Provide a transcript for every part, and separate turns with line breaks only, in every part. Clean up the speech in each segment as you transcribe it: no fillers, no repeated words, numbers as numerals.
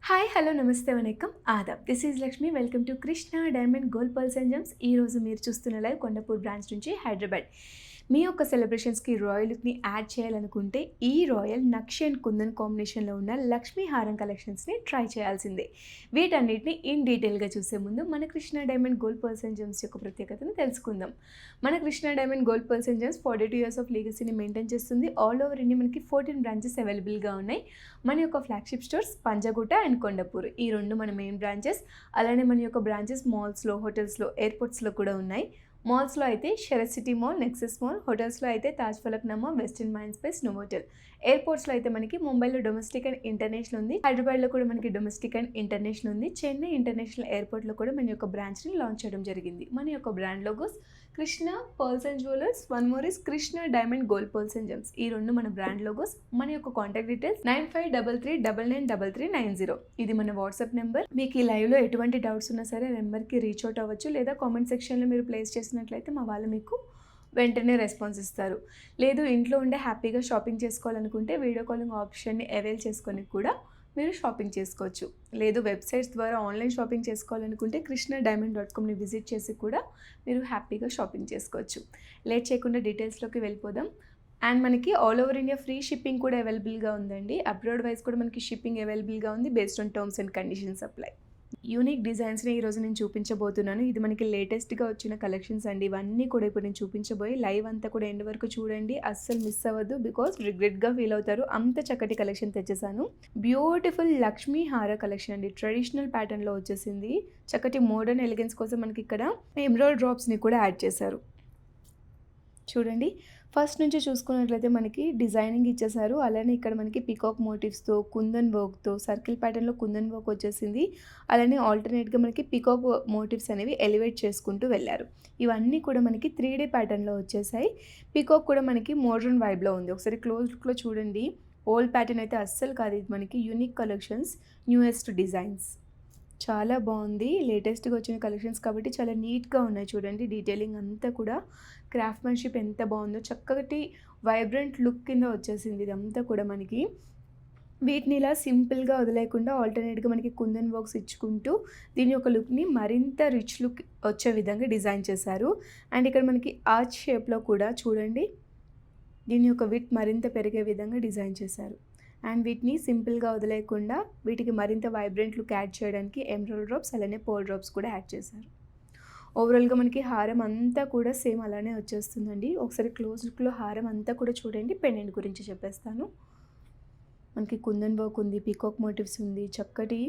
Hi hello నమస్తే వనక్కం ఆదాబ్. This is Lakshmi. Welcome to Krishna diamond gold pearls and gems. ఈరోజు మీరు చూస్తున్న లైవ్ కొండపూర్ బ్రాంచ్ నుంచి హైదరాబాద్. మీ యొక్క సెలబ్రేషన్స్కి రాయల్ లుక్ని యాడ్ చేయాలనుకుంటే ఈ రాయల్ నక్షి అండ్ కుందన్ కాంబినేషన్లో ఉన్న లక్ష్మీ హారం కలెక్షన్స్ని ట్రై చేయాల్సిందే. వీటన్నిటిని ఇన్ డీటెయిల్గా చూసే ముందు మన Krishna diamond gold pearls and gems యొక్క ప్రత్యేకతను తెలుసుకుందాం. మన Krishna diamond gold pearls and gems 42 years of లీగసీని మెయింటైన్ చేస్తుంది. ఆల్ ఓవర్ ఇండియా మనకి 14 బ్రాంచెస్ అవైలబుల్గా ఉన్నాయి. మన యొక్క flagship stores Panjagutta and Kondapur, ఈ రెండు మన మెయిన్ బ్రాంచెస్. అలానే మన యొక్క బ్రాంచెస్ మాల్స్లో, హోటల్స్లో, ఎయిర్పోర్ట్స్లో కూడా ఉన్నాయి. మాల్స్లో అయితే Sarath city mall, Nexus mall, హోటల్స్లో అయితే Taj Falaknuma, Westin mind space, Novotel. ఎయిర్పోర్ట్స్లో అయితే మనకి ముంబైలో డొమెస్టిక్ అండ్ ఇంటర్నేషనల్ ఉంది, హైదరాబాద్లో కూడా మనకి డొమెస్టిక్ అండ్ ఇంటర్నేషనల్ ఉంది, చెన్నై ఇంటర్నేషనల్ ఎయిర్పోర్ట్లో కూడా మన యొక్క బ్రాంచ్ని లాంచ్ చేయడం జరిగింది. మన యొక్క brand logos Krishna pearls and jewellers, one more is Krishna diamond gold pearls and gems. ఈ రెండు మన బ్రాండ్ లోగోస్. మన యొక్క కాంటాక్ట్ డీటెయిల్స్ 9533999390. ఇది మన వాట్సాప్ నెంబర్. మీకు ఈ లైవ్లో ఎటువంటి డౌట్స్ ఉన్నా సరే నెంబర్కి రీచ్ అవుట్ అవ్వచ్చు, లేదా కామెంట్ సెక్షన్లో మీరు ప్లేస్ చేసినట్లయితే మా వాళ్ళు మీకు వెంటనే రెస్పాన్స్ ఇస్తారు. లేదు ఇంట్లో ఉండే హ్యాపీగా షాపింగ్ చేసుకోవాలనుకుంటే వీడియో కాలింగ్ ఆప్షన్ని అవైల్ చేసుకొని కూడా మీరు షాపింగ్ చేసుకోవచ్చు. లేదు వెబ్సైట్స్ ద్వారా ఆన్లైన్ షాపింగ్ చేసుకోవాలనుకుంటే krishna-diamond.comని విజిట్ చేసి కూడా మీరు హ్యాపీగా షాపింగ్ చేసుకోవచ్చు. లేట్ చేయకుండా డీటెయిల్స్లోకి వెళ్ళిపోదాం. అండ్ మనకి all over India free shipping కూడా అవైలబుల్గా ఉందండి. అబ్రాడ్ వైజ్ కూడా మనకి షిప్పింగ్ అవైలబుల్గా ఉంది, based on terms and conditions apply. Unique డిజైన్స్ని ఈరోజు నేను చూపించబోతున్నాను. ఇది మనకి లేటెస్ట్గా వచ్చిన కలెక్షన్స్ అండి. ఇవన్నీ కూడా ఇప్పుడు నేను చూపించబోయి లైవ్ అంతా కూడా ఎండ్ వరకు చూడండి, అస్సలు మిస్ అవ్వద్దు, బికాస్ రిగ్రెట్గా ఫీల్ అవుతారు. అంత చక్కటి కలెక్షన్ తెచ్చేసాను. బ్యూటిఫుల్ లక్ష్మీ హార కలెక్షన్ అండి. ట్రెడిషనల్ ప్యాటర్న్లో వచ్చేసింది. చక్కటి మోడర్న్ ఎలిగెన్స్ కోసం మనకి ఇక్కడ ఎమరాల్డ్ డ్రాప్స్ని కూడా యాడ్ చేశారు. చూడండి, ఫస్ట్ నుంచి చూసుకున్నట్లయితే మనకి డిజైనింగ్ ఇచ్చేసారు. అలానే ఇక్కడ మనకి పికాక్ మోటివ్స్తో, కుందన్ వర్క్తో, సర్కిల్ ప్యాటర్న్లో కుందన్ వర్క్ వచ్చేసింది. అలానే ఆల్టర్నేట్గా మనకి పికాక్ మోటివ్స్ అనేవి ఎలివేట్ చేసుకుంటూ వెళ్ళారు. ఇవన్నీ కూడా మనకి 3D ప్యాటర్న్లో వచ్చేసాయి. పికాక్ కూడా మనకి మోడర్న్ వైబ్లో ఉంది. ఒకసారి క్లోజ్ లుక్లో చూడండి. ఓల్డ్ ప్యాటర్న్ అయితే అస్సలు కాదు, ఇది మనకి యూనిక్ కలెక్షన్స్, న్యూయెస్ట్ డిజైన్స్. చాలా బాగుంది. లేటెస్ట్గా వచ్చిన కలెక్షన్స్ కాబట్టి చాలా నీట్గా ఉన్నాయి. చూడండి, డీటెయిలింగ్ అంతా కూడా క్రాఫ్ట్మెన్షిప్ ఎంత బాగుందో, చక్కటి వైబ్రెంట్ లుక్ కింద వచ్చేసింది ఇదంతా కూడా మనకి. వీటిని ఇలా సింపుల్గా వదిలేకుండా ఆల్టర్నేట్గా మనకి కుందన్ వర్క్స్ ఇచ్చుకుంటూ దీని యొక్క లుక్ని మరింత రిచ్ లుక్ వచ్చే విధంగా డిజైన్ చేశారు. అండ్ ఇక్కడ మనకి ఆర్చ్ షేప్లో కూడా చూడండి, దీని యొక్క విడ్త్ మరింత పెరిగే విధంగా డిజైన్ చేశారు. అండ్ వీటిని సింపుల్గా వదిలేయకుండా వీటికి మరింత వైబ్రెంట్ లుక్ యాడ్ చేయడానికి ఎమరాల్డ్ డ్రాప్స్, అలానే పోల్ డ్రాప్స్ కూడా యాడ్ చేశారు. ఓవరాల్గా మనకి హారం అంతా కూడా సేమ్ అలానే వచ్చేస్తుందండి. ఒకసారి క్లోజ్ లుక్లో హారం అంతా కూడా చూడండి. పెండెంట్ గురించి చెప్పేస్తాను. మనకి కుందన్ వర్క్ ఉంది, పీకాక్ మోటివ్స్ ఉంది, చక్కటి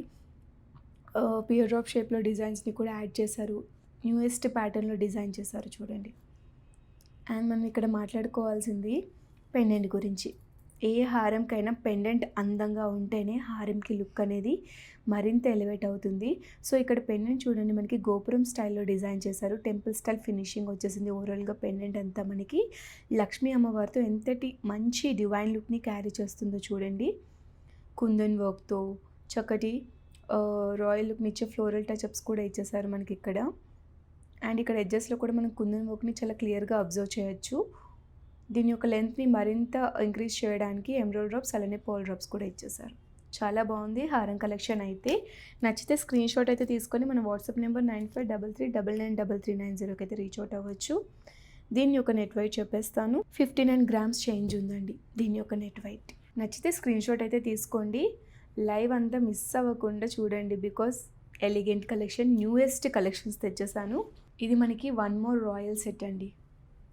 పియర్ డ్రాప్ షేప్లో డిజైన్స్ని కూడా యాడ్ చేశారు. న్యూయెస్ట్ ప్యాటర్న్లో డిజైన్ చేశారు చూడండి. అండ్ మనం ఇక్కడ మాట్లాడుకోవాల్సింది పెండెంట్ గురించి. ఏ హారంకైనా పెండెంట్ అందంగా ఉంటేనే హారంకి లుక్ అనేది మరింత ఎలివేట్ అవుతుంది. సో ఇక్కడ పెండెంట్ చూడండి, మనకి గోపురం స్టైల్లో డిజైన్ చేశారు. టెంపుల్ స్టైల్ ఫినిషింగ్ వచ్చేసింది. ఓవరాల్గా పెండెంట్ అంతా మనకి లక్ష్మీ అమ్మవారితో ఎంతటి మంచి డివైన్ లుక్ని క్యారీ చేస్తుందో చూడండి. కుందన్ వర్క్తో చక్కటి రాయల్ లుక్ని ఇచ్చే ఫ్లోరల్ టచ్అప్స్ కూడా ఇచ్చేసారు మనకి ఇక్కడ. అండ్ ఇక్కడ ఎడ్జెస్లో కూడా మనం కుందన్ వర్క్ని చాలా క్లియర్గా అబ్జర్వ్ చేయొచ్చు. దీని యొక్క లెంత్ని మరింత ఇంక్రీజ్ చేయడానికి ఎమరాల్డ్ డ్రాప్స్, అలానే పోల్ డ్రాప్స్ కూడా ఇచ్చేసారు. చాలా బాగుంది హారం కలెక్షన్ అయితే. నచ్చితే స్క్రీన్ షాట్ అయితే తీసుకొని మన వాట్సాప్ నెంబర్ 9533999390కి అయితే రీచ్ అవుట్ అవ్వచ్చు. దీని యొక్క నెట్ వెయిట్ చెప్పేస్తాను. 59 grams చేంజ్ ఉందండి దీని యొక్క నెట్ వెయిట్. నచ్చితే స్క్రీన్ షాట్ అయితే తీసుకోండి. లైవ్ అంతా మిస్ అవ్వకుండా చూడండి, because elegant collection, newest collections తెచ్చేసాను. ఇది మనకి వన్ మోర్ రాయల్ సెట్ అండి.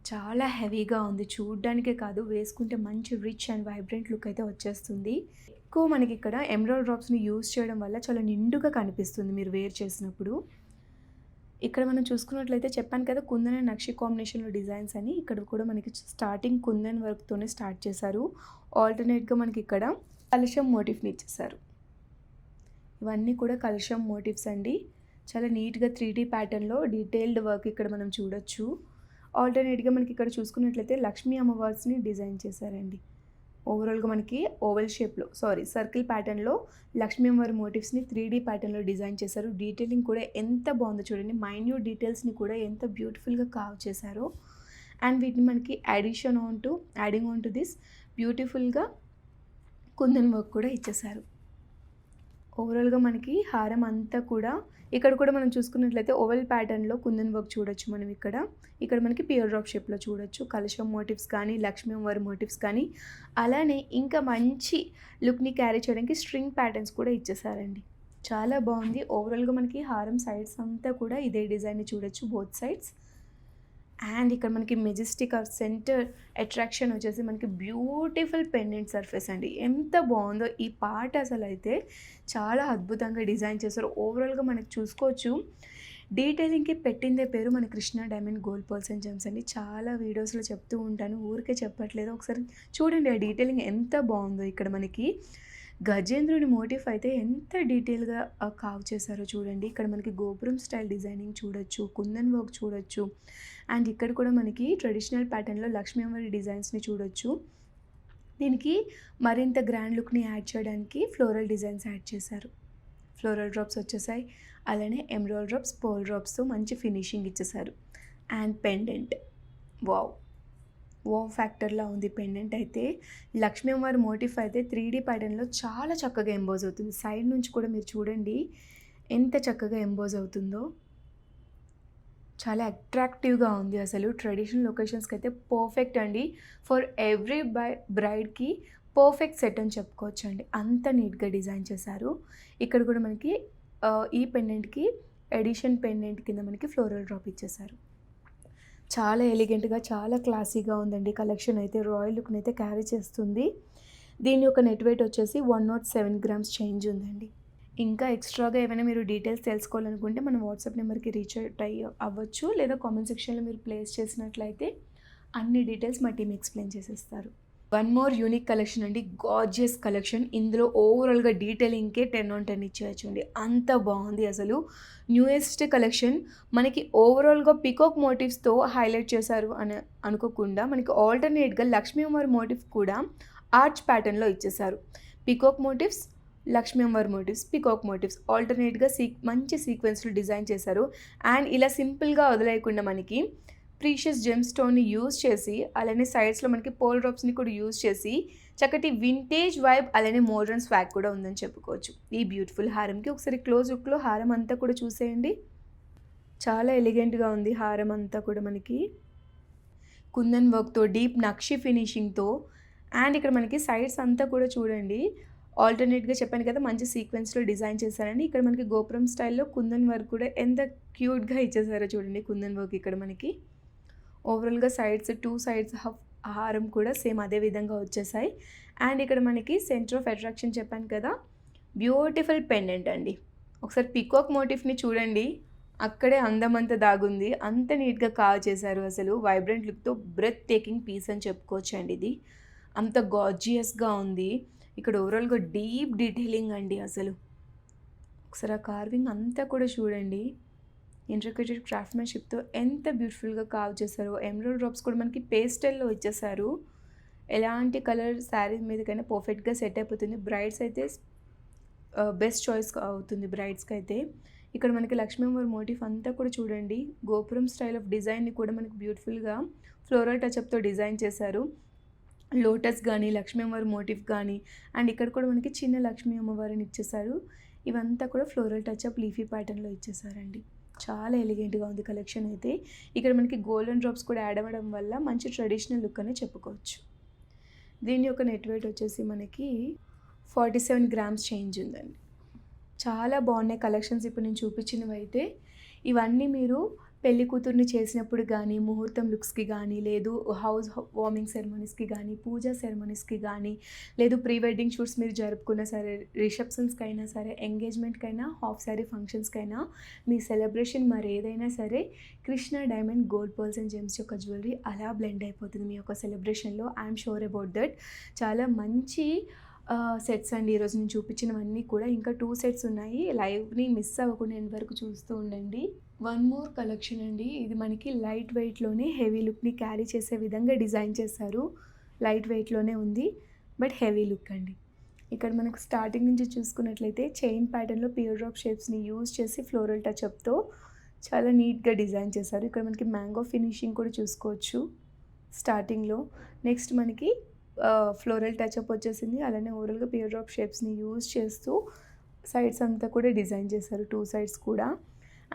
చాలా హెవీగా ఉంది, చూడ్డానికే కాదు వేసుకుంటే మంచి రిచ్ అండ్ వైబ్రెంట్ లుక్ అయితే వచ్చేస్తుంది. ఎక్కువ మనకి ఇక్కడ ఎమరాల్డ్ డ్రాప్స్ని యూజ్ చేయడం వల్ల చాలా నిండుగా కనిపిస్తుంది మీరు వేర్ చేసినప్పుడు. ఇక్కడ మనం చూసుకున్నట్లయితే చెప్పాను కదా కుందన్ అండ్ నక్షి కాంబినేషన్లో డిజైన్స్ అని. ఇక్కడ కూడా మనకి స్టార్టింగ్ కుందన్ వర్క్తోనే స్టార్ట్ చేశారు. ఆల్టర్నేట్గా మనకి ఇక్కడ కలశం మోటివ్ని ఇచ్చేసారు. ఇవన్నీ కూడా కలశం మోటివ్స్ అండి. చాలా నీట్గా 3D ప్యాటర్న్లో డీటెయిల్డ్ వర్క్ ఇక్కడ మనం చూడొచ్చు. ఆల్టర్నేట్గా మనకి ఇక్కడ చూసుకున్నట్లయితే లక్ష్మీ అమ్మవారిని డిజైన్ చేశారండి. ఓవరాల్గా మనకి ఓవెల్ షేప్లో, సర్కిల్ ప్యాటర్న్లో లక్ష్మీ అమ్మవారి మోటివ్స్ని 3D ప్యాటర్న్లో డిజైన్ చేశారు. డీటెయిలింగ్ కూడా ఎంత బాగుందో చూడండి. మైన్యూట్ డీటెయిల్స్ని కూడా ఎంత బ్యూటిఫుల్గా కావ్ చేశారో. అండ్ వీటిని మనకి యాడింగ్ ఆన్ టు దిస్ బ్యూటిఫుల్గా కుందన్ వర్క్ కూడా ఇచ్చేసారు. ఓవరాల్‌గా మనకి హారం అంతా కూడా ఇక్కడ కూడా మనం చూసుకున్నట్లయితే ఓవెల్ ప్యాటర్న్‌లో కుందన్ వర్క్ చూడొచ్చు మనం ఇక్కడ. ఇక్కడ మనకి పియర్ డ్రాప్ షేప్‌లో చూడొచ్చు. కలశం మోటివ్స్ కానీ, లక్ష్మీ అమ్మవారి మోటివ్స్ కానీ, అలానే ఇంకా మంచి లుక్‌ని క్యారీ చేయడానికి స్ట్రింగ్ ప్యాటర్న్స్ కూడా ఇచ్చేసారండి. చాలా బాగుంది. ఓవరాల్‌గా మనకి హారం సైడ్స్ అంతా కూడా ఇదే డిజైన్‌ని చూడొచ్చు బోత్ సైడ్స్. అండ్ ఇక్కడ మనకి మెజెస్టిక్ ఆర్ సెంటర్ అట్రాక్షన్ వచ్చేసి మనకి బ్యూటిఫుల్ పెండెంట్ సర్ఫేస్ అండి. ఎంత బాగుందో ఈ పార్ట్ అసలైతే చాలా అద్భుతంగా డిజైన్ చేశారు. ఓవరాల్‌గా మనకి చూసుకోవచ్చు. డీటెయిలింగ్‌కి పెట్టిందే పేరు మన Krishna diamond gold pearls and gems అండి. చాలా వీడియోస్‌లో చెప్తూ ఉంటాను, ఊరికే చెప్పట్లేదు. ఒకసారి చూడండి ఆ డీటెయిలింగ్ ఎంత బాగుందో. ఇక్కడ మనకి గజేంద్రుని మోటిఫ్ అయితే ఎంత డీటెయిల్‌గా కార్వ్ చేశారో చూడండి. ఇక్కడ మనకి గోపురం స్టైల్ డిజైనింగ్ చూడొచ్చు, కుందన్ వర్క్ చూడొచ్చు. అండ్ ఇక్కడ కూడా మనకి ట్రెడిషనల్ ప్యాటర్న్‌లో లక్ష్మీ అమ్మవారి డిజైన్స్‌ని చూడొచ్చు. దీనికి మరింత గ్రాండ్ లుక్‌ని యాడ్ చేయడానికి ఫ్లోరల్ డిజైన్స్ యాడ్ చేశారు. ఫ్లోరల్ డ్రాప్స్ వచ్చేసాయి. అలానే ఎమరాల్డ్ డ్రాప్స్, పర్ల్ డ్రాప్స్‌తో మంచి ఫినిషింగ్ ఇచ్చేసారు. And pendant wow! వావ్ ఫ్యాక్టర్‌లా ఉంది పెండెంట్ అయితే. లక్ష్మీ అమ్మవారి మోటిఫ్ అయితే 3D ప్యాటర్న్‌లో చాలా చక్కగా ఎంబోజ్ అవుతుంది. సైడ్ నుంచి కూడా మీరు చూడండి ఎంత చక్కగా ఎంబోజ్ అవుతుందో. చాలా అట్రాక్టివ్‌గా ఉంది అసలు. ట్రెడిషనల్ ఒకేషన్స్‌కి అయితే పర్ఫెక్ట్ అండి. ఫర్ ఎవ్రీ బ్రైడ్‌కి పర్ఫెక్ట్ సెట్ అని చెప్పుకోవచ్చండి. అంత నీట్‌గా డిజైన్ చేశారు. ఇక్కడ కూడా మనకి ఈ పెండెంట్‌కి ఎడిషన్ పెండెంట్ కింద మనకి ఫ్లోరల్ డ్రాప్ ఇచ్చేశారు. చాలా ఎలిగెంట్‌గా, చాలా క్లాసీగా ఉందండి. కలెక్షన్ అయితే రాయల్ లుక్‌ని అయితే క్యారీ చేస్తుంది. దీని యొక్క నెట్ వెయిట్ వచ్చేసి 107 గ్రామ్స్ చేంజ్ ఉందండి. ఇంకా ఎక్స్ట్రాగా ఏమైనా మీరు డీటెయిల్స్ తెలుసుకోవాలనుకుంటే మన వాట్సాప్ నెంబర్కి రీచ్ అవ్వచ్చు, లేదా కామెంట్ సెక్షన్లో మీరు ప్లేస్ చేసినట్లయితే అన్ని డీటెయిల్స్ మా టీమ్ ఎక్స్ప్లెయిన్ చేసేస్తారు. వన్ మోర్ యూనిక్ కలెక్షన్ అండి, గార్జియస్ కలెక్షన్. ఇందులో ఓవరాల్గా డీటెయిలింగ్కే 10 on 10 ఇచ్చేయచ్చు అండి. అంత బాగుంది అసలు. Newest collection. మనకి ఓవరాల్గా పికాక్ మోటివ్స్తో హైలైట్ చేశారు అని అనుకోకుండా మనకి ఆల్టర్నేట్గా లక్ష్మీ అమ్మవారి మోటివ్ కూడా ఆర్చ్ ప్యాటర్న్లో ఇచ్చేశారు. పికాక్ మోటివ్స్, లక్ష్మీ అమ్మవారి మోటివ్స్, పికాక్ మోటివ్స్ ఆల్టర్నేట్గా మంచి సీక్వెన్స్లో డిజైన్ చేశారు. అండ్ ఇలా సింపుల్గా వదిలేయకుండా మనకి ప్రీషియస్ జెమ్ స్టోన్ని యూజ్ చేసి, అలానే సైడ్స్లో మనకి పోల్ డ్రాప్స్ని కూడా యూజ్ చేసి చక్కటి వింటేజ్ వైబ్, అలానే మోడర్న్ స్వాగ్ కూడా ఉందని చెప్పుకోవచ్చు ఈ బ్యూటిఫుల్ హారంకి. ఒకసారి క్లోజ్ లుక్లో హారం అంతా కూడా చూసేయండి. చాలా ఎలిగెంట్గా ఉంది హారం అంతా కూడా మనకి కుందన్ వర్క్తో, డీప్ నక్షి ఫినిషింగ్తో. అండ్ ఇక్కడ మనకి సైడ్స్ అంతా కూడా చూడండి, ఆల్టర్నేట్గా చెప్పాను కదా మంచి సీక్వెన్స్లో డిజైన్ చేశారండి. ఇక్కడ మనకి గోపురం స్టైల్లో కుందన్ వర్క్ కూడా ఎంత క్యూట్గా ఇచ్చేసారో చూడండి. కుందన్ వర్క్ ఇక్కడ మనకి ఓవరాల్గా సైడ్స్ 2 సైడ్స్ హారం కూడా సేమ్ అదే విధంగా వచ్చేసాయి. అండ్ ఇక్కడ మనకి సెంటర్ ఆఫ్ అట్రాక్షన్ చెప్పాను కదా, బ్యూటిఫుల్ పెండెంట్ అండి. ఒకసారి పికాక్ మోటిఫ్ని చూడండి, అక్కడే అందమంతా దాగుంది. అంత నీట్గా కార్వ్ చేశారు అసలు. వైబ్రెంట్ లుక్తో బ్రెత్ టేకింగ్ పీస్ అని చెప్పుకోవచ్చు అండి. ఇది అంత గార్జియస్గా ఉంది. ఇక్కడ ఓవరాల్గా డీప్ డీటెయిలింగ్ అండి అసలు. ఒకసారి ఆ కార్వింగ్ అంతా కూడా చూడండి, ఇంట్రికేటెడ్ క్రాఫ్ట్మెన్షిప్తో ఎంత బ్యూటిఫుల్గా కార్వ్ చేశారు. ఎమరాల్డ్ డ్రాప్స్ కూడా మనకి పేస్టల్లో ఇచ్చేసారు. ఎలాంటి కలర్ శారీ మీదకైనా పర్ఫెక్ట్గా సెట్ అయిపోతుంది. బ్రైడ్స్ అయితే బెస్ట్ చాయిస్ అవుతుంది బ్రైడ్స్కి అయితే. ఇక్కడ మనకి లక్ష్మీ అమ్మవారి మోటిఫ్ అంతా కూడా చూడండి, గోపురం స్టైల్ ఆఫ్ డిజైన్ని కూడా మనకి బ్యూటిఫుల్గా ఫ్లోరల్ టచ్అప్తో డిజైన్ చేశారు. లోటస్ కానీ, లక్ష్మీ అమ్మవారి మోటిఫ్ కానీ, అండ్ ఇక్కడ కూడా మనకి చిన్న లక్ష్మీ అమ్మవారిని ఇచ్చేసారు. ఇవంతా కూడా ఫ్లోరల్ టచ్అప్ లీఫీ ప్యాటర్న్లో ఇచ్చేసారండి. చాలా ఎలిగెంట్గా ఉంది కలెక్షన్ అయితే. ఇక్కడ మనకి గోల్డెన్ డ్రాప్స్ కూడా యాడ్ అవ్వడం వల్ల మంచి ట్రెడిషనల్ లుక్ అనే చెప్పుకోవచ్చు. దీని యొక్క నెట్ వెయిట్ వచ్చేసి మనకి 47 గ్రామ్స్ చేంజ్ ఉందండి. చాలా బాగున్నాయి కలెక్షన్స్ ఇప్పుడు నేను చూపించినవి అయితే. ఇవన్నీ మీరు పెళ్లి కూతుర్ని చేసినప్పుడు కానీ, ముహూర్తం లుక్స్కి కానీ, లేదు హౌస్ వార్మింగ్ సెరమనీస్కి కానీ, పూజా సెరమనీస్కి కానీ, లేదు ప్రీ వెడ్డింగ్ షూట్స్ మీరు జరుపుకున్నా సరే, రిసెప్షన్స్కి అయినా సరే, ఎంగేజ్మెంట్కైనా, హాఫ్ శారీ ఫంక్షన్స్కైనా, మీ సెలబ్రేషన్ మరి ఏదైనా సరే, Krishna diamond gold pearls and gems యొక్క జ్యువెలరీ అలా బ్లెండ్ అయిపోతుంది మీ యొక్క సెలబ్రేషన్లో. I'm sure about that. చాలా మంచి సెట్స్ అండి ఈరోజు నేను చూపించినవన్నీ కూడా. ఇంకా 2 సెట్స్ ఉన్నాయి. లైవ్ని మిస్ అవ్వకుండా ఎండ్ వరకు చూస్తూ ఉండండి. వన్ మోర్ కలెక్షన్ అండి. ఇది మనకి లైట్ వెయిట్లోనే హెవీ లుక్ని క్యారీ చేసే విధంగా డిజైన్ చేశారు. లైట్ వెయిట్లోనే ఉంది, బట్ హెవీ లుక్ అండి. ఇక్కడ మనకు స్టార్టింగ్ నుంచి చూసుకున్నట్లయితే చైన్ ప్యాటర్న్లో పియర్ డ్రాప్ షేప్స్ని యూజ్ చేసి ఫ్లోరల్ టచ్అప్తో చాలా నీట్గా డిజైన్ చేశారు. ఇక్కడ మనకి మ్యాంగో ఫినిషింగ్ కూడా చూసుకోవచ్చు స్టార్టింగ్లో. నెక్స్ట్ మనకి ఫ్లోరల్ టచ్అప్ వచ్చేసింది. అలానే ఓవరాల్గా పియర్ డ్రాప్ షేప్స్ని యూజ్ చేస్తూ సైడ్స్ అంతా కూడా డిజైన్ చేశారు, 2 సైడ్స్ కూడా.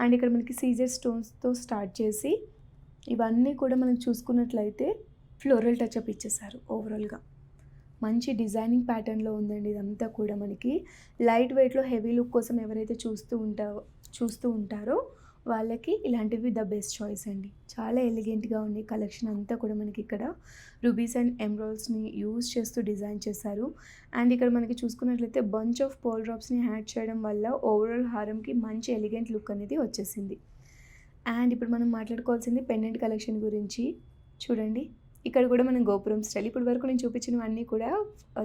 అండ్ ఇక్కడ మనకి సీజర్ స్టోన్స్తో స్టార్ట్ చేసి ఇవన్నీ కూడా మనం చూసుకున్నట్లయితే ఫ్లోరల్ టచ్అప్ ఇచ్చేసారు. ఓవరాల్గా మంచి డిజైనింగ్ ప్యాటర్న్లో ఉందండి ఇదంతా కూడా. మనకి లైట్ వెయిట్లో హెవీ లుక్ కోసం ఎవరైతే చూస్తూ ఉంటారో వాళ్ళకి ఇలాంటివి ద బెస్ట్ చాయిస్ అండి. చాలా ఎలిగెంట్గా ఉంది కలెక్షన్ అంతా కూడా. మనకి ఇక్కడ రూబీస్ అండ్ ఎమరాల్డ్స్ని యూజ్ చేస్తూ డిజైన్ చేశారు. అండ్ ఇక్కడ మనకి చూసుకున్నట్లయితే బంచ్ ఆఫ్ పోల్ డ్రాప్స్ని యాడ్ చేయడం వల్ల ఓవరాల్ హారంకి మంచి ఎలిగెంట్ లుక్ అనేది వచ్చేసింది. అండ్ ఇప్పుడు మనం మాట్లాడుకోవాల్సింది పెండెంట్ కలెక్షన్ గురించి. చూడండి, ఇక్కడ కూడా మనం గోపురం స్టైల్, ఇప్పటి వరకు నేను చూపించినవన్నీ కూడా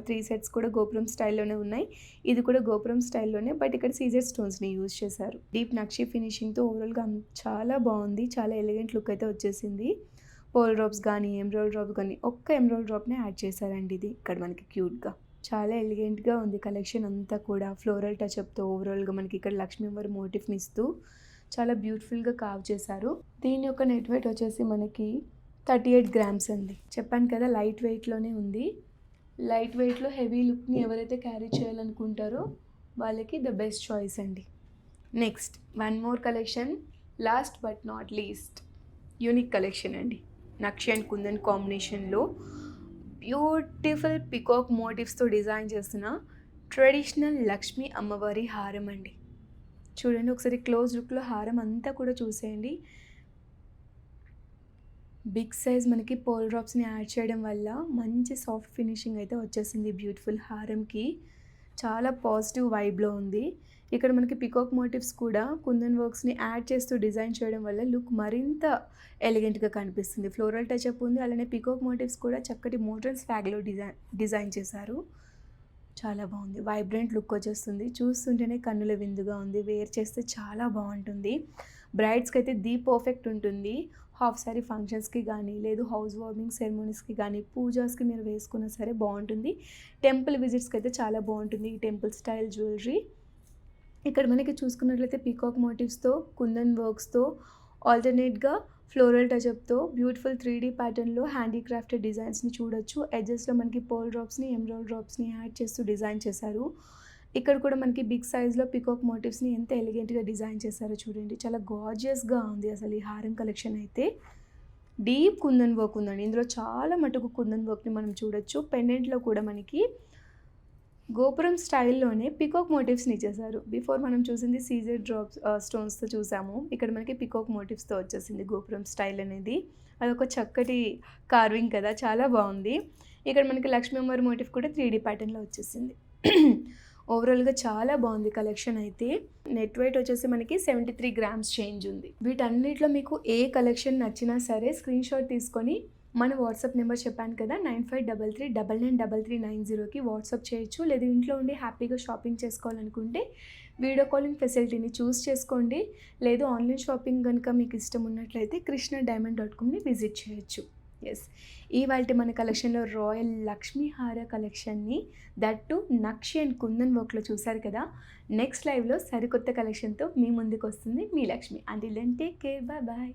3 సెట్స్ కూడా గోపురం స్టైల్లోనే ఉన్నాయి. ఇది కూడా గోపురం స్టైల్లోనే, బట్ ఇక్కడ సీజర్ స్టోన్స్ని యూజ్ చేశారు. డీప్ నక్షి ఫినిషింగ్తో ఓవరాల్గా చాలా బాగుంది. చాలా ఎలిగెంట్ లుక్ అయితే వచ్చేసింది. పోల్ డ్రాప్స్ కానీ ఎమరాల్డ్ డ్రాప్ కానీ ఒక్క ఎమరాల్డ్ డ్రాప్నే యాడ్ చేశారండి. ఇది ఇక్కడ మనకి క్యూట్గా చాలా ఎలిగెంట్గా ఉంది కలెక్షన్ అంతా కూడా. ఫ్లోరల్ టచ్అప్తో ఓవరాల్గా మనకి ఇక్కడ లక్ష్మీవారి మోటిఫ్ని ఇస్తూ చాలా బ్యూటిఫుల్గా కార్వ్ చేశారు. దీని యొక్క నెట్ వెయిట్ వచ్చేసి మనకి 38 గ్రామ్స్ అండి. చెప్పాను కదా లైట్ వెయిట్లోనే ఉంది. లైట్ వెయిట్లో హెవీ లుక్ని ఎవరైతే క్యారీ చేయాలనుకుంటారో వాళ్ళకి ద బెస్ట్ చాయిస్ అండి. Next one more collection, last but not least unique collection అండి. నక్షి అండ్ కుందన్ కాంబినేషన్లో బ్యూటిఫుల్ పికాక్ మోటివ్స్తో డిజైన్ చేసిన ట్రెడిషనల్ లక్ష్మీ అమ్మవారి హారం అండి. చూడండి ఒకసారి క్లోజ్ లుక్లో హారం అంతా కూడా చూసేయండి. బిగ్ సైజ్ మనకి పోల్ డ్రాప్స్ని యాడ్ చేయడం వల్ల మంచి సాఫ్ట్ ఫినిషింగ్ అయితే వచ్చేసింది బ్యూటిఫుల్ హారంకి. చాలా పాజిటివ్ వైబ్లో ఉంది. ఇక్కడ మనకి పికాక్ మోటివ్స్ కూడా కుందన్ వర్క్స్ని యాడ్ చేస్తూ డిజైన్ చేయడం వల్ల లుక్ మరింత ఎలిగెంట్గా కనిపిస్తుంది. ఫ్లోరల్ టచ్అప్ ఉంది, అలానే పికాక్ మోటివ్స్ కూడా చక్కటి మోడర్న్ స్వాగ్లో డిజైన్ చేశారు. చాలా బాగుంది. వైబ్రెంట్ లుక్ వచ్చేస్తుంది. చూస్తుంటేనే కన్నుల విందుగా ఉంది. వేర్ చేస్తే చాలా బాగుంటుంది. బ్రైడ్స్కి అయితే ది పర్ఫెక్ట్ ఉంటుంది. హాఫ్ సారీ ఫంక్షన్స్కి కానీ, లేదు హౌస్ వార్మింగ్ సెరమోనీస్కి కానీ, పూజాస్కి మీరు వేసుకున్నా సరే బాగుంటుంది. టెంపుల్ విజిట్స్కి అయితే చాలా బాగుంటుంది ఈ టెంపుల్ స్టైల్ జ్యువెలరీ. ఇక్కడ మనకి చూసుకున్నట్లయితే పీకాక్ మోటివ్స్తో, కుందన్ వర్క్స్తో, ఆల్టర్నేట్గా ఫ్లోరల్ టచ్అప్తో బ్యూటిఫుల్ 3D ప్యాటర్న్లో హ్యాండీక్రాఫ్టెడ్ డిజైన్స్ని చూడొచ్చు. ఎడ్జెస్లో మనకి పోల్ డ్రాప్స్ని ఎమరాల్డ్ డ్రాప్స్ని యాడ్ చేస్తూ డిజైన్ చేశారు. ఇక్కడ కూడా మనకి బిగ్ సైజ్లో పికాక్ మోటివ్స్ని ఎంత ఎలిగెంట్గా డిజైన్ చేశారో చూడండి. చాలా గార్జియస్గా ఉంది అసలు ఈ హారం కలెక్షన్ అయితే. డీప్ కుందన్ వర్క్ ఉందండి ఇందులో. చాలా మటుకు కుందన్ వర్క్ని మనం చూడొచ్చు. పెండెంట్లో కూడా మనకి గోపురం స్టైల్లోనే పికాక్ మోటివ్స్ని ఇచ్చేసారు. బిఫోర్ మనం చూసింది సీజర్ డ్రాప్స్ స్టోన్స్తో చూసాము. ఇక్కడ మనకి పికాక్ మోటివ్స్తో వచ్చేసింది గోపురం స్టైల్ అనేది. అదొక చక్కటి కార్వింగ్ కదా, చాలా బాగుంది. ఇక్కడ మనకి లక్ష్మీ అమ్మవారి మోటివ్ కూడా 3D ప్యాటర్న్లో వచ్చేసింది. ఓవరాల్గా చాలా బాగుంది కలెక్షన్ అయితే. నెట్ వెయిట్ వచ్చేసి మనకి 73 గ్రామ్స్ చేంజ్ ఉంది. వీటన్నిటిలో మీకు ఏ కలెక్షన్ నచ్చినా సరే స్క్రీన్ షాట్ తీసుకొని మన వాట్సాప్ నెంబర్ చెప్పాను కదా 9533993390కి వాట్సాప్ చేయొచ్చు. లేదా ఇంట్లో ఉండి హ్యాపీగా షాపింగ్ చేసుకోవాలనుకుంటే వీడియో కాలింగ్ ఫెసిలిటీని చూస్ చేసుకోండి. లేదు ఆన్లైన్ షాపింగ్ కనుక మీకు ఇష్టం ఉన్నట్లయితే krishnadiamond.comని విజిట్ చేయొచ్చు. ఎస్, ఇవాళ మన కలెక్షన్లో రాయల్ లక్ష్మీ హార కలెక్షన్ని దట్టు నక్షి అండ్ కుందన్ వర్క్లో చూసారు కదా. నెక్స్ట్ లైవ్లో సరికొత్త కలెక్షన్తో మీ ముందుకు వస్తుంది మీ Lakshmi. Until then take care, bye bye.